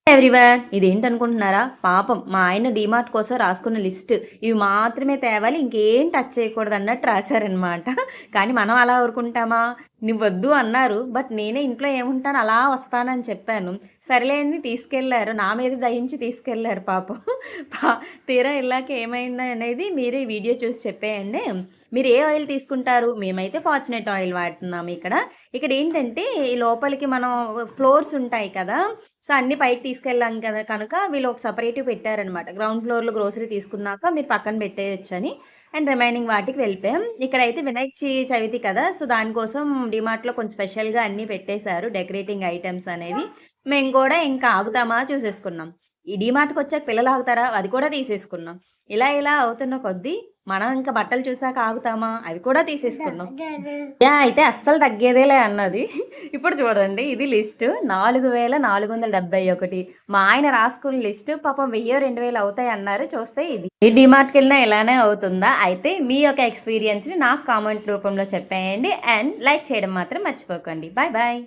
Everyone ఇదేంటనుకుంటున్నారా? పాపం మా ఆయన డీమార్ట్ కోసం రాసుకున్న లిస్ట్. ఇవి మాత్రమే తేవాలి, ఇంకేం టచ్ చేయకూడదు అన్నట్టు రాశారనమాట. కానీ మనం అలా ఊరుకుంటామా? నువ్వొద్దు అన్నారు. బట్ నేనే ఇంట్లో ఏముంటాను అలా వస్తానని చెప్పాను. సరేలే అని తీసుకెళ్లారు. నా మీద దయించి తీసుకెళ్లారు పాపం. పా తీరా ఎళ్ళాక ఏమైంది అనేది మీరే వీడియో చూసి చెప్పేయండి. మీరు ఏ ఆయిల్ తీసుకుంటారు? మేమైతే ఫార్చునేట్ ఆయిల్ వాడుతున్నాము ఇక్కడ. ఇక్కడేంటంటే ఈ లోపలికి మనం ఫ్లోర్స్ ఉంటాయి కదా! సో, అన్నీ పైకి తీసుకెళ్ళాం కదా కనుక వీళ్ళు ఒక సెపరేటివ్ పెట్టారనమాట. గ్రౌండ్ ఫ్లోర్‌లో గ్రోసరీ తీసుకున్నాక మీరు పక్కన పెట్టేయొచ్చని. అండ్ రిమైనింగ్ వాటికి వెళ్ళిపోయాం. ఇక్కడైతే వినాయక చవితి కదా! సో, దానికోసం డీమార్ట్‌లో కొంచెం స్పెషల్‌గా అన్నీ పెట్టేశారు డెకరేటింగ్ ఐటెమ్స్ అనేవి. మేము కూడా ఇంకా ఆగుతామా చూసేసుకున్నాం. ఈ డీమార్ట్‌కొచ్చాక పిల్లలు ఆగుతారా? అది కూడా తీసేసుకున్నాం. ఇలా ఇలా అవుతున్న కొద్దీ మనం ఇంకా బట్టలు చూసాక ఆగుతామా? అవి కూడా తీసేసుకున్నాం. అయితే అస్సలు తగ్గేదేలే అన్నది. ఇప్పుడు చూడండి ఇది లిస్టు 4471. మా ఆయన రాసుకున్న లిస్టు పాపం 1000, 2000 అవుతాయన్నారు. చూస్తే ఇది. ఏ డీమార్ట్‌కెళ్ళినా ఇలానే అవుతుందా? అయితే మీ యొక్క ఎక్స్‌పీరియన్స్‌ని నాకు కామెంట్ రూపంలో చెప్పేయండి. అండ్ లైక్ చేయడం మాత్రం మర్చిపోకండి. Bye bye.